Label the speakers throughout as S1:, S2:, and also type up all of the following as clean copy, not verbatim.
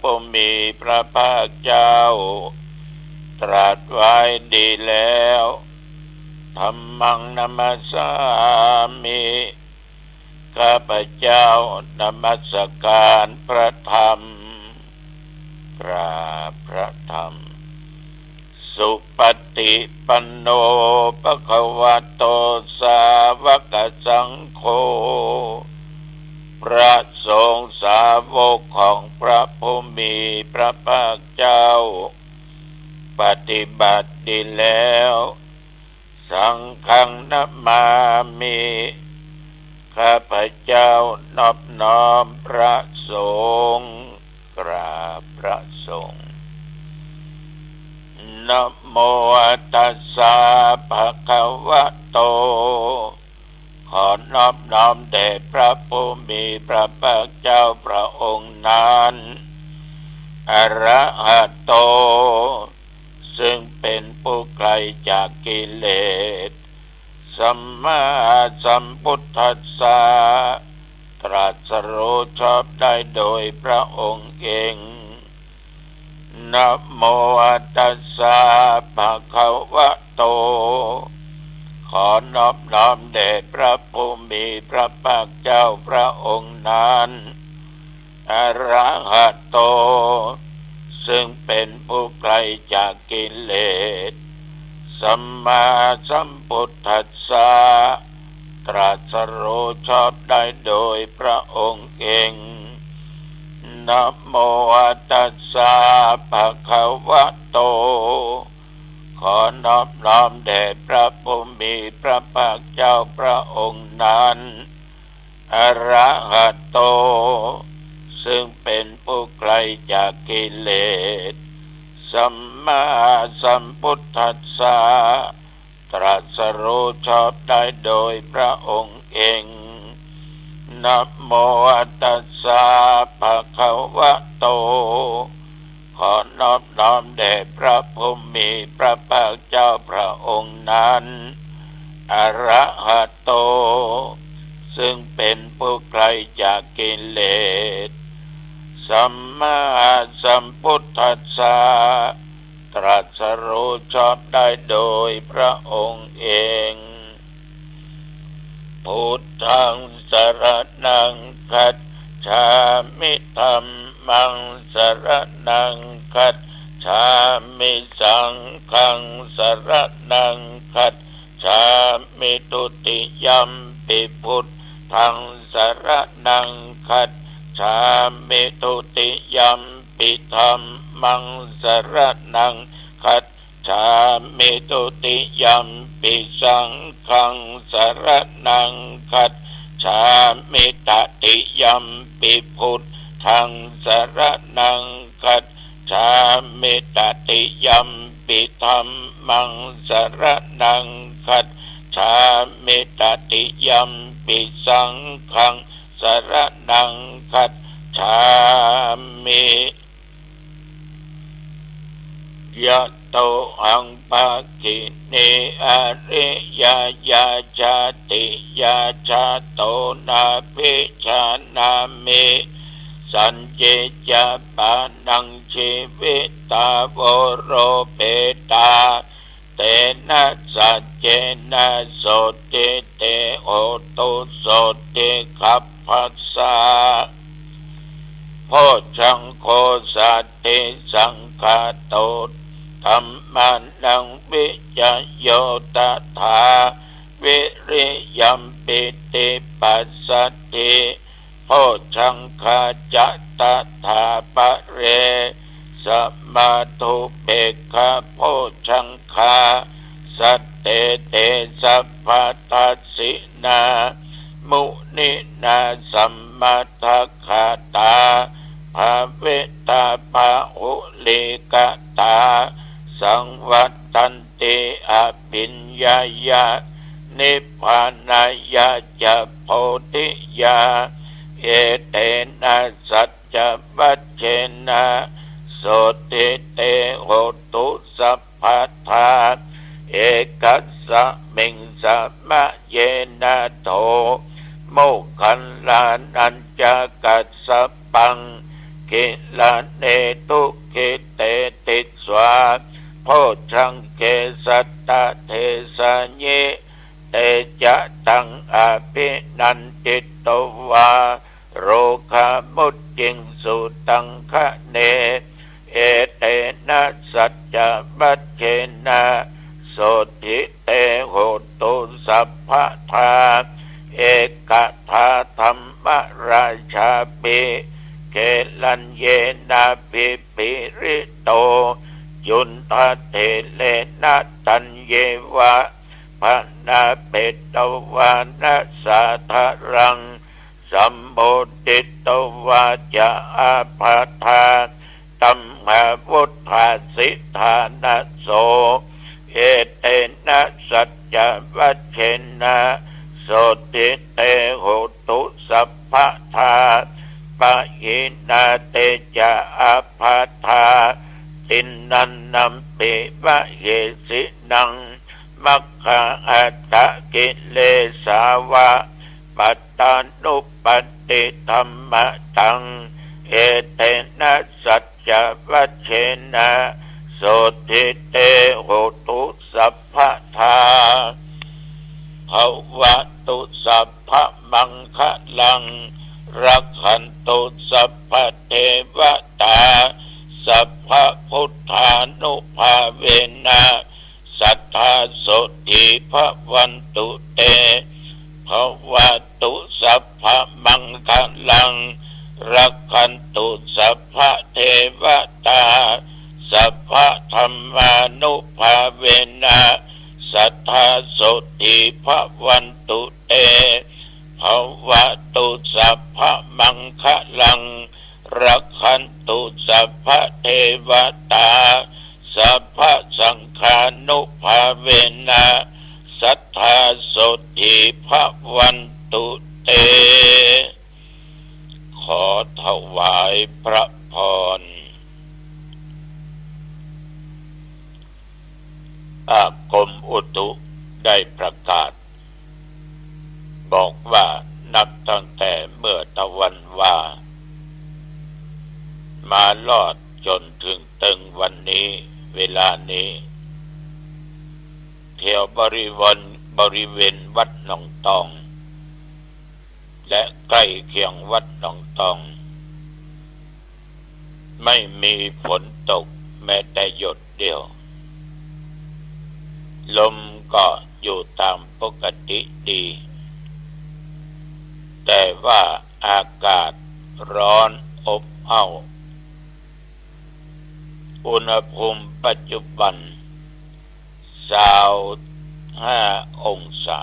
S1: ผู้มีพระภาคเจ้าตรัสไว้ดีแล้วธัมมังนัมสสามิข้าพเจ้านมัสการพระธรรมกราบพระธรรมสุปฏิปันโนภควโตสาวกสังโฆพระสงฆ์สาวกของพระผู้มีพระภาคเจ้าปฏิบัติดีแล้วสังฆังนัมมามิข้าพเจ้านอบน้อมพระสงฆ์กราบพระสงฆ์นะโมตัสสะภะคะวะโตขอนอบน้อมแด่พระผู้มีพระภาคเจ้าพระองค์นั้นอะระหะโตซึ่งเป็นผู้ไกลจากกิเลสสัมมาสัมพุทธัสสะตรัสรู้ชอบได้โดยพระองค์เองนะโมตัสสะภะคะวะโตขอนอบน้อมแด่พระผู้มีพระภาคเจ้าพระองค์นั้นอะระหะโตซึ่งเป็นผู้ไกลจากกิเลสสัมมาสัมพุทธัสสะตรัสรู้ชอบได้โดยพระองค์เองนะโมตัสสะภะคะวะโตขอนอบน้อมแด่พระผู้มีพระภาคเจ้าพระองค์นั้นอะระหะโตซึ่งเป็นผู้ไกลจากกิเลสสัมมาสัมพุทธัสสะตรัสรู้ชอบได้โดยพระองค์เองนะโมตัสสะภะคะวะโตขอนอบน้อมแด่พระผู้มีพระภาคเจ้าพระองค์นั้นอะระหะโตซึ่งเป็นผู้ไกลจากกิเลสสัมมาสัมพุทธัสสะตรัสรู้ชอบได้โดยพระองค์เองพุทธังสรณังคัจฉามิธัมมังสรณังคัจฉามิสังฆังสรณังคัจฉามิทุติยัมปิพุทธังสรณังคัจฉามิทุติยัมปิธัมมังสรณังคัจฉามิทุติยัมปิสังฆังสรณังคัจฉามิตติยัมปิพุทธังสรณังคัจฉามิตติยัมปิธัมมังสรณังคัจฉามิตติยัมปิสังฆังสรณังคัจฉามิยะโตอังภาคิเนอริยยาจาติยาชาโตนาภิชานามิสัญเจจาปานังชีวิตาวโรเปตาเตนะสัจเจนะโสติเตโอตุโสติขัพพัสสะโพชังโคสัตติสังฆาโตธัมมานังวิจโยตถาวิริยัมปิติปัสสติโพชังคาจัตตถาปะเรสัมมาทุเปกขะโพชังคาสัตเตเตสัพพทัสสินามุนินาสัมมาทัคคาตาภาเวตาภาหุลิกตาสังวัตตันติอภิญญายะนิพพานายะจะโพธิยาเอเตนะสัจจะวัชเชนะโสติเตโหตุสัพพทาเอกัสสะมิงสัมมะเยนะโตโมคคัลลานัญจกัสสะปังเก กิลาเนตุกิเตติสวาโพชังเกสัตตะเทสะเยเตจะตังอภินันติตวาโรคามุตจิงสุตังคะเนเอเตนะสัจจะบัจเจนะโสติเตโหตุสัพพะทาเอกทาธรรมราชาปิเกลัญเยนะปิปิริโตยุนทะเทเลนะตัญเยวะพนาเปตวานะสาทารังสัมโพธิตวาจะอาภาธาตัมหาวุฒาสิทานะโสเอเตนะสัจจะวัชเชนะโสติเตโหตุสัพพะทาปะหินาเตจะอาภาธาตินนันนัมปิวะเยสินังมัคคะอัตตะกิเลสาวะปัตตานุปติธัมมะตังเอเตนะสัจจะวัชเชนะโสติเตโหตุสัพพะทาภวตุสัพพะมังคะลังรักขันตุสัพพะเทวตาสัพพะพุทธานุภาเวนะสัทธาโสติภวันตุเตภวตุสัพพะมังคะลังรักขันตุสัพพะเทวตาสัพพะธัมมานุภาเวนะสัทธาโสติภวันตุเตภวตุสัพพะมังคะลังรักขันตุสัพพะเทวตาสัพพะสังฆานุภาเวนะสัทธาโสติภวันตุเตขอถวายพระพรกรมอุตุได้ประกาศบอกว่านับตั้งแต่เมื่อตะวันว่ามาลอดจนถึงตึงวันนี้เวลานี้แถวบริเวณวัดหนองตองและใกล้เคียงวัดหนองตองไม่มีฝนตกแม้แต่หยดเดียวลมก็อยู่ตามปกติดีแต่ว่าอากาศร้อนอบอ้าวอุณหภูมิปัจจุบัน25 องศา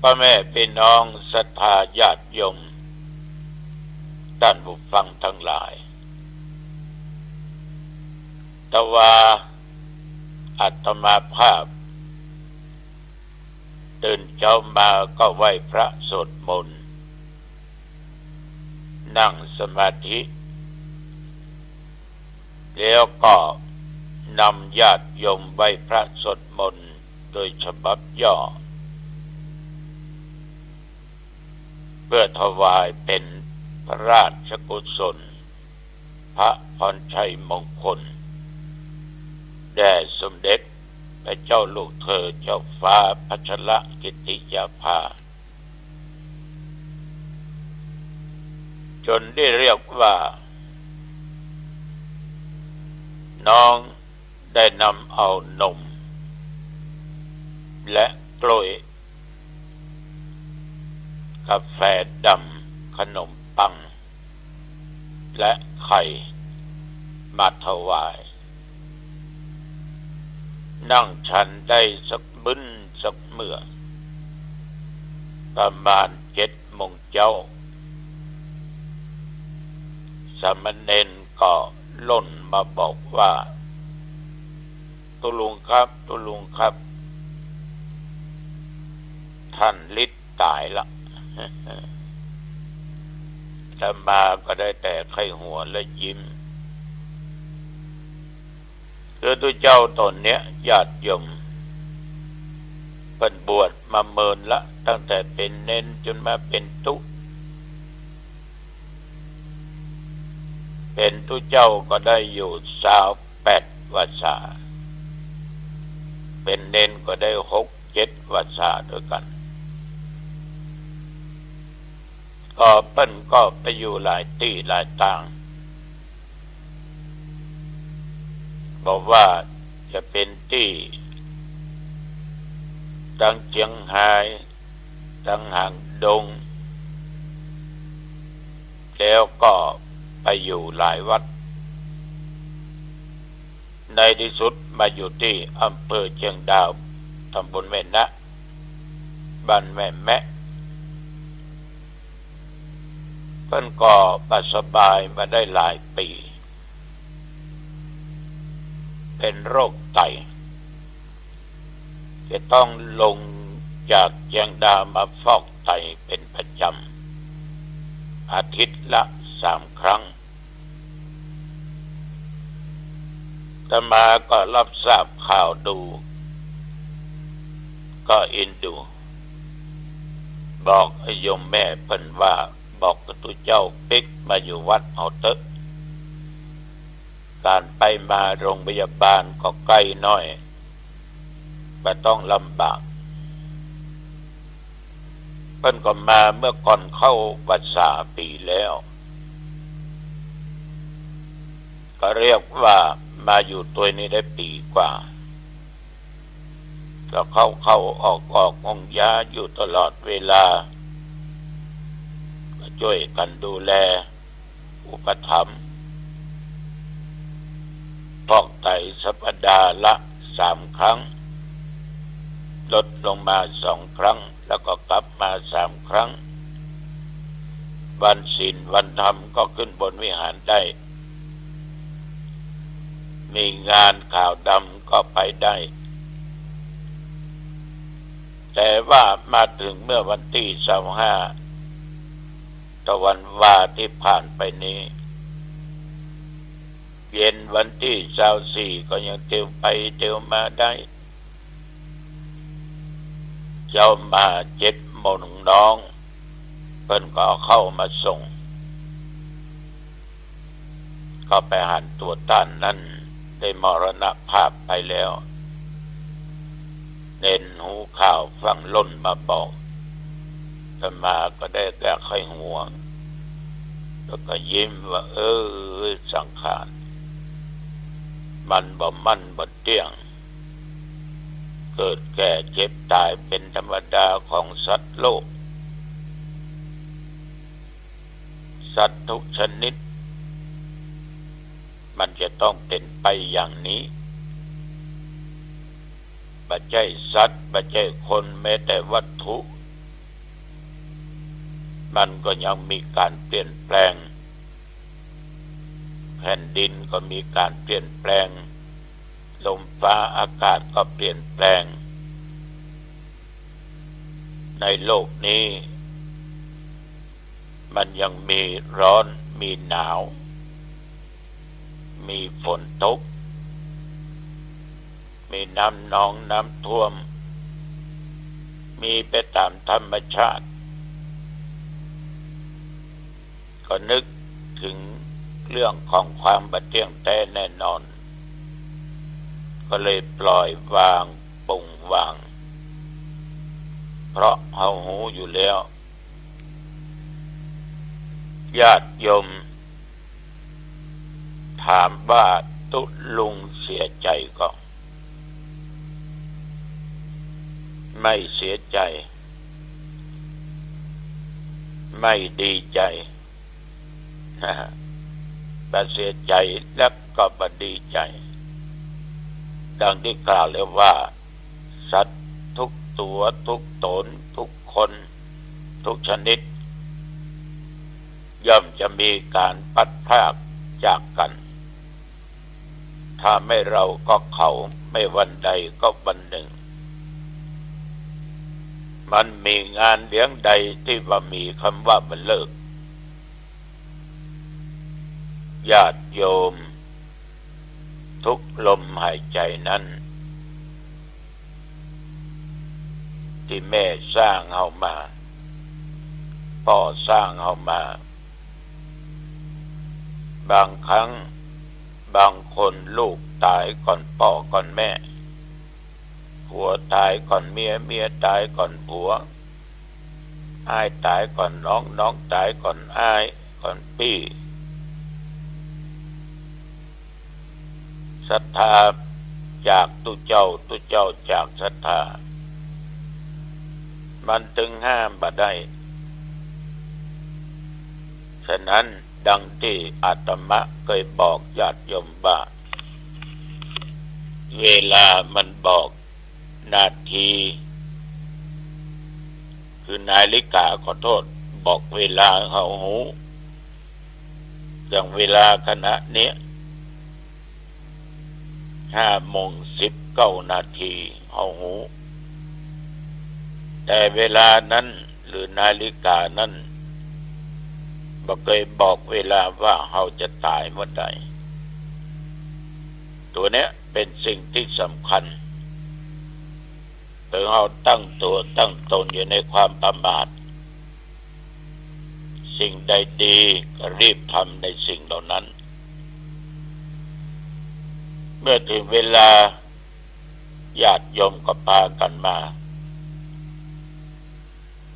S1: พ่อแม่พี่น้องศรัทธาญาติโยมท่านผู้ฟังทั้งหลายแต่ว่าอาตมาภาพตื่นเช้ามาก็ไหว้พระสวดมนต์นั่งสมาธิแล้วก็นำญาติโยมไหว้พระสวดมนต์โดยฉบับย่อเพื่อถวายเป็นพระราชกุศลพระพรชัยมงคลแด่สมเด็จพระเจ้าลูกเธอเจ้าฟ้าพัชรกิติยาภาจนได้เรียกว่าน้องได้นำเอานมและกล้วยกาแฟดำขนมปังและไข่มาถวายนั่งฉันได้สักบึ้นสักเมื่อประมาณ7 โมงเช้าสามเณรก็ล่นมาบอกว่าตุลุงครับท่านฤทธิ์ตายละ แต่มาก็ได้แต่ไข้หัวและยิ้มคือตัวเจ้าตนเนี้ยญาติโยมเป็นบวชมาเมินละตั้งแต่เป็นเน้นจนมาเป็นตุ เป็นตุเจ้าก็ได้อยู่28 พรรษาเป็นเณรก็ได้6-7 พรรษาด้วยกันก็เปิ้นก็ไปอยู่หลายที่หลายต่างบอกว่าจะเป็นที่ดังเชียงไฮ้ดังหางดงแล้วก็ไปอยู่หลายวัดในที่สุดมาอยู่ที่อำเภอเชียงดาวตำบลแม่นะบ้านแม่แมะเพิ่นก็สบายมาได้หลายปีเป็นโรคไตจะต้องลงจากเชียงดาวมาฟอกไตเป็นประจำอาทิตย์ละ3 ครั้งอาตมาก็รับทราบข่าวดูก็อินดูบอกโยมแม่เพิ่นว่าบอกกับตุเจ้าปิ๊กมาอยู่วัดเอาเถอะการไปมาโรงพยาบาลก็ใกล้น้อยไม่ต้องลำบากเพิ่นก็มาเมื่อก่อนเข้าพรรษาปีแล้วก็เรียกว่ามาอยู่ตัวนี้ได้ปีกว่าก็เข้าออกงงยาอยู่ตลอดเวลาก็ช่วยกันดูแลอุปถัมภ์ฟอกไตสัปดาห์ละ3 ครั้งลดลงมา2 ครั้งแล้วก็กลับมา3 ครั้งวันศีลวันธรรมก็ขึ้นบนวิหารได้มีงานข่าวดำก็ไปได้แต่ว่ามาถึงเมื่อวันที่25ตะวันวาที่ผ่านไปนี้เย็นวันที่24ก็ยังเที่ยวไปเที่ยวมาได้เจ้ามา7 โมงน้องเพิ่นก็เข้ามาส่งก็ไปหันตัวต้านนั้นได้มรณภาพไปแล้วเน้นหูข่าวฟังล้นมาบอกอาตมาก็ได้แก้ไขห่วงแล้วก็ยิ้มว่าสังขารมันบ่เที่ยงเกิดแก่เจ็บตายเป็นธรรมดาของสัตว์โลกสัตว์ทุกชนิดมันจะต้องเป็นไปอย่างนี้บ่ใช่สัตว์บ่ใช่คนแม้แต่วัตถุมันก็ยังมีการเปลี่ยนแปลงแผ่นดินก็มีการเปลี่ยนแปลงลมฟ้าอากาศก็เปลี่ยนแปลงในโลกนี้มันยังมีร้อนมีหนาวมีฝนตกมีน้ำนองน้ำท่วมมีไปตามธรรมชาติก็นึกถึงเรื่องของความบัดเที่ยงแท้แน่นอนก็เลยปล่อยวางปล่งวางเพราะเฮาหูอยู่แล้วญาติโยมถามว่าตุลุงเสียใจก็ไม่เสียใจไม่ดีใจแต่เสียใจแล้วก็บ่ดีใจดังที่กล่าวแล้วว่าสัตว์ทุกตัวทุกตนทุกคนทุกชนิดย่อมจะมีการพัดพรากจากกันถ้าไม่เราก็เขาไม่วันใดก็วันหนึ่งมันมีงานเลี้ยงใดที่ว่ามีคำว่ามันเลิกญาติโยมทุกลมหายใจนั้นที่แม่สร้างเอามาพ่อสร้างเอามา บางครั้งบางคนลูกตายก่อนพ่อก่อนแม่ผัวตายก่อนเมียเมียตายก่อนผัวอ้ายตายก่อนน้องน้องตายก่อนอ้ายก่อนพี่ศรัทธาจากตุเจ้าจากศรัทธามันถึงห้ามบ่ได้ฉะนั้นดังที่อาตมาเคยบอกญาติโยมว่าเวลามันบอกนาทีคือนาฬิกาขอโทษบอกเวลาเข้าหูอย่างเวลาขณะนี้5:19 เข้าหูแต่เวลานั้นหรือนาฬิกานั้นบ่เคยบอกเวลาว่าเราจะตายเมื่อใดตัวเนี้ยเป็นสิ่งที่สำคัญถึงเราตั้งตัวตั้งตนอยู่ในความประมาทสิ่งใดดีก็รีบทำในสิ่งเหล่านั้นเมื่อถึงเวลาญาติโยมก็พากันมา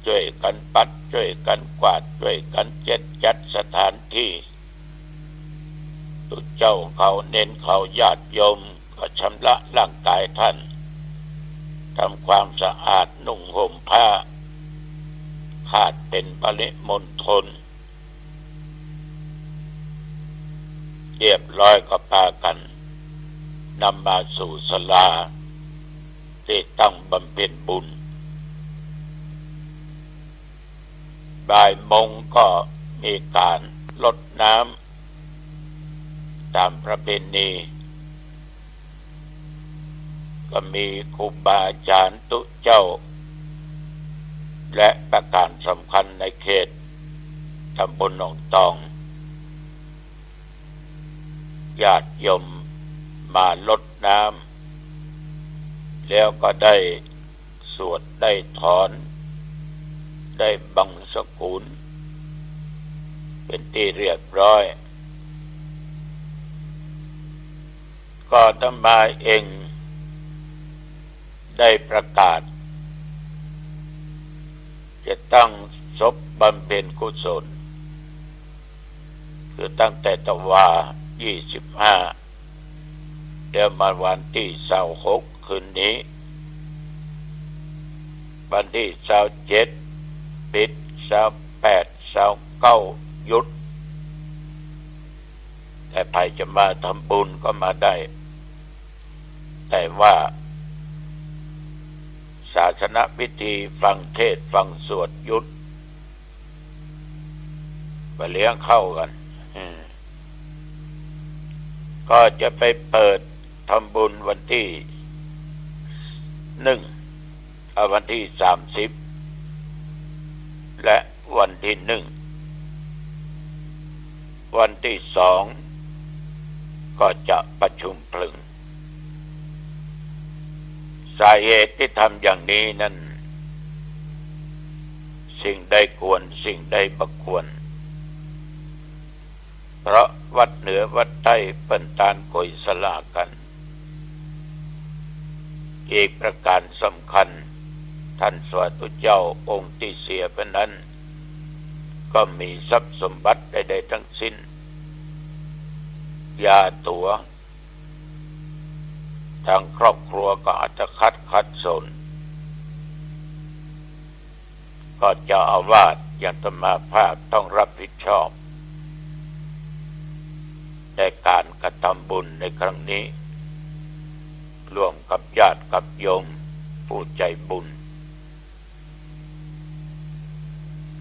S1: ช่วยกันปัดช่วยกันกวาดช่วยกันจัดสถานที่ตุเจ้าเขาเน้นเขาญาติโยมก็ชำระร่างกายท่านทำความสะอาดนุ่งห่มผ้าขาดเป็นปริมณฑลเรียบร้อยก็พากันนำมาสู่ศาลาที่ตั้งบำเพ็ญบุญบ่ายโมงก็มีการรดน้ำตามประเพณีก็มีครูบาอาจารย์ตุเจ้าและประการสำคัญในเขตตำบลหนองตองญาติโยมมารดน้ำแล้วก็ได้สวดได้ถอนได้บังสกุลเป็นที่เรียบร้อยก็อาตมาเองได้ประกาศจะตั้งศพบำเพ็ญกุศลคือตั้งแต่ตะวา25เดี๋ยวมาวันที่26คืนนี้วันที่27ปิด28 29หยุดแต่ใครจะมาทำบุญก็มาได้แต่ว่าศาสนพิธีฟังเทศน์ฟังสวดหยุดไปเลี้ยงเข้ากันก็จะไปเปิดทำบุญวันที่วันที่30และวันที่วันที่2ก็จะประชุมเพลิงสาเหตุที่ทำอย่างนี้นั้นสิ่งใดควรสิ่งใดบ่ควรเพราะวัดเหนือวัดใต้เปิ้นตานโกยสลากันอีกประการสำคัญท่านสวัสดิเจ้าองค์ที่เสียไปนั้นก็มีทรัพย์สมบัติใดๆทั้งสิ้นยาตัวทางครอบครัวก็อาจจะขัดสนก็เจ้าอาวาสอย่างอาตมาภาพต้องรับผิดชอบในการกระทำบุญในครั้งนี้ร่วมกับญาติกับโยมผู้ใจบุญ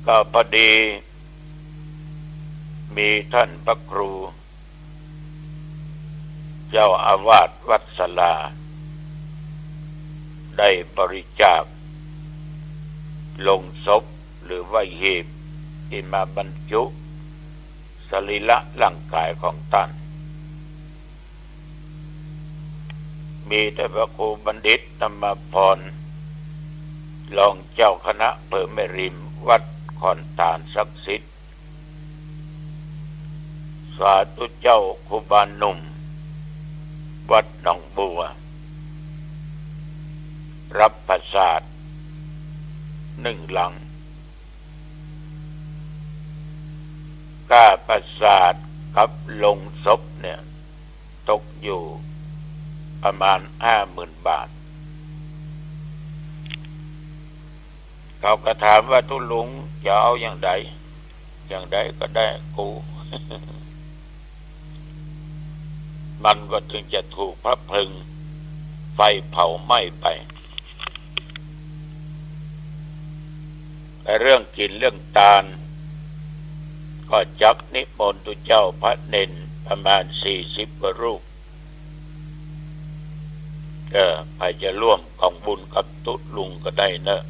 S1: ก็พอดีมีท่านพระครูเจ้าอาวาสวัดศาลาได้บริจาคลงศพหรือว่าหีบที่มาบรรจุสรีระร่างกายของท่านมีแต่พระครูบัณฑิตธรรมพรรองเจ้าคณะอำเภอแม่ริมวัดคอนตาลศักดิ์สิทธิ์ สาธุเจ้าครูบาหนุ่มวัดหนองบัวรับปราสาท1 หลังค่าปราสาทกับลงศพเนี่ยตกอยู่ประมาณ 50,000 บาทเขาก็ถามว่าทุลุงจะเอาอย่างใดก็ได้กู มันก็ถึงจะถูกพระเพลิงไฟเผาไหม้ไปแต่เรื่องกินเรื่องทานก็จักนิมนต์ตุเจ้าพระเนนประมาณ40 กว่ารูปไปจะร่วมกองบุญกับตุลุงก็ได้เนอะ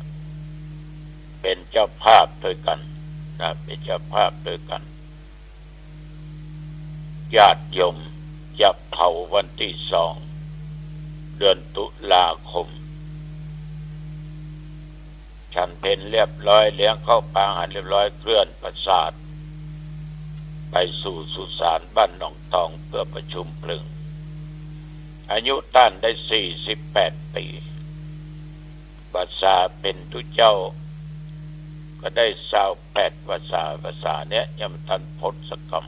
S1: เป็นเจ้าภาพด้วยกันนะเป็นเจ้าภาพด้วยกันญาติโยมจะเผาวันที่ 2 เดือนตุลาคมฉันเพลเรียบร้อยเลี้ยงเข้าปางอาหารเรียบร้อยเคลื่อนปราสาทไปสู่สุสานบ้านหนองตองเพื่อประชุมเพลิงอายุท่านได้48 ปีภาษาเป็นทุเจ้าก็ได้28 ภาษาเนี้ยยังทันพ้นสักคำ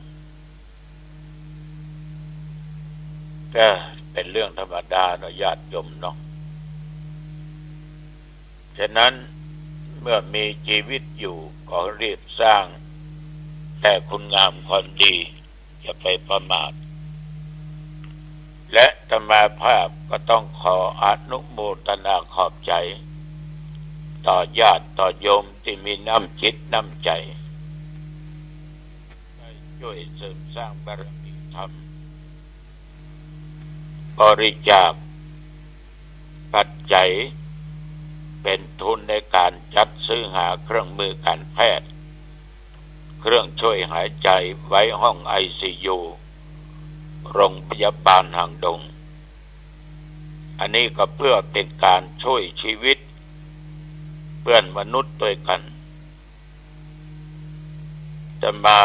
S1: ก็เป็นเรื่องธรรมดาเนาะญาติโยมเนาะฉะนั้นเมื่อมีชีวิตอยู่ก็รีบสร้างแต่คุณงามความดีอย่าไปประมาทและธรรมาภาพก็ต้องขออนุโมทนาขอบใจต่อญาติต่อโยมที่มีน้ำจิตน้ำใจได้ช่วยเสริมสร้างบารมีธรรมบริจาคปัจจัยเป็นทุนในการจัดซื้อหาเครื่องมือการแพทย์เครื่องช่วยหายใจไว้ห้อง ICU โรงพยาบาลหางดงอันนี้ก็เพื่อเป็นการช่วยชีวิตเพื่อนมนุษย์ด้วยกันจะมา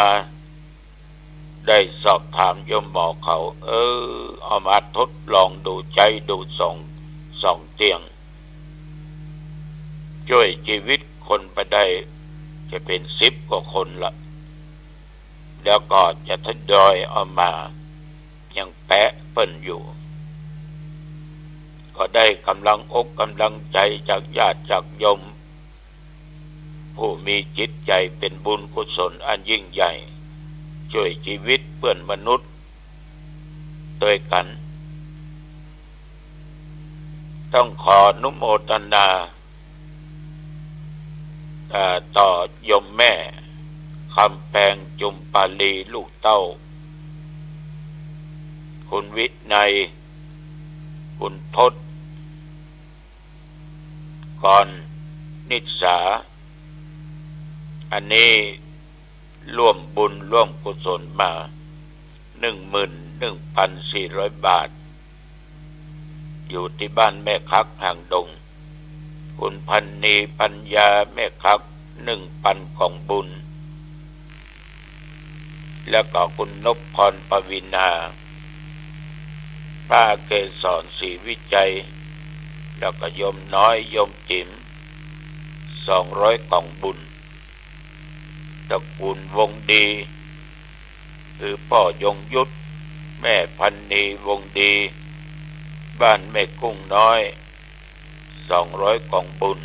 S1: ได้สอบถามโยมหมอเขาเอามาทดลองดูใจดูส่องเตียงช่วยชีวิตคนไปได้จะเป็น10 กว่าคนละแล้วก็จะทยอยเอามายังแปะเปิ้นอยู่ก็ได้กำลังอกกำลังใจจากญาติจากโยมผู้มีจิตใจเป็นบุญกุศลอันยิ่งใหญ่ช่วยชีวิตเพื่อนมนุษย์ด้วยกันต้องขออนุโมทนาต่อโยมแม่คำแปงจุมปาลีลูกเต้าคุณวินัยคุณพจน์ก่อนนิสาอันนี้ร่วมบุญร่วมกุศลมา 11,400 บาทอยู่ที่บ้านแม่คักหางดงคุณพันนีปัญญาแม่คัก 1,000 กล่องบุญแล้วก็คุณนพพรปวินาป้าเกศรศรีวิจัยแล้วก็โยมน้อยโยมจิ๋ม200 กล่องบุญตระกูลวงดีคือพ่อยงยุทธแม่พันนีวงดีบ้านแม่กุ้งน้อย200 กล่องบุญ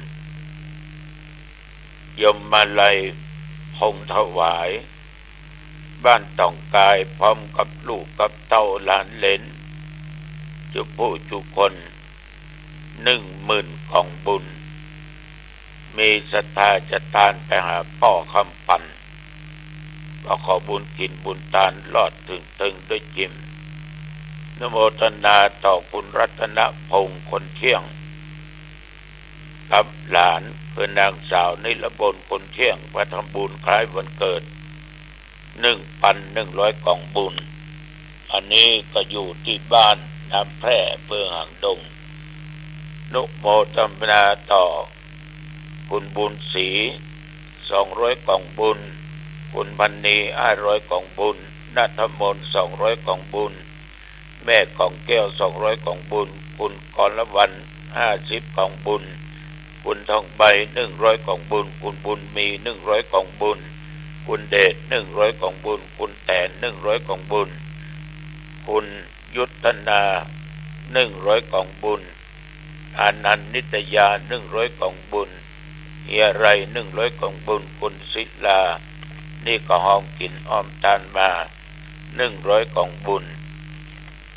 S1: ยมมาลัยพงถวายบ้านต่องกายพร้อมกับลูกกับเต้าหลานเหลนจุผู้จุคน 10,000 กล่องบุญมีศรัทธาจะทานไปหาพ่อคำปันก็ขอบุญกินบุญทานลอดถึงด้วยจิมนโมทนาต่อคุณรัตนพงศ์คนเที่ยงกับหลานเพื่อนนางสาวนิรบลคนเที่ยงมาทำบุญคล้ายวันเกิด 1,100 กล่องบุญอันนี้ก็อยู่ที่บ้านน้ำแพร่เพื่อหางดงนุโมทนาต่อคุณบุญศรี200 กล่องบุญคุณพันนี500 กล่องบุญ ณฑมนต์200กล่องบุญแม่ของแก้ว200กล่องบุญคุณกรละวัน50กล่องบุญคุณทองใบ100กล่องบุญคุณบุญมี100กล่องบุญคุณเดช100กล่องบุญคุณแตน100กล่องบุญคุณยุทธนา100กล่องบุญอานันต์นิตยา100กล่องบุญเฮียไร100กล่องบุญคุณศิลานี่ก็หอมกินอ้อมทานมา100กล่องบุญ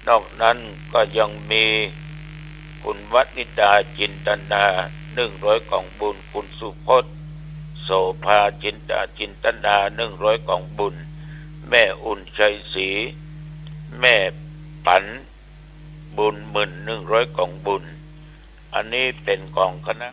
S1: นอกนั้นก็ยังมีคุณวัฒนิดาจินตนา100กล่องบุญคุณสุพจน์โสภาจินตนา100กล่องบุญแม่อุ่นชัยศรีแม่ปันบุญหมื่น100กล่องบุญอันนี้เป็นกองคณะ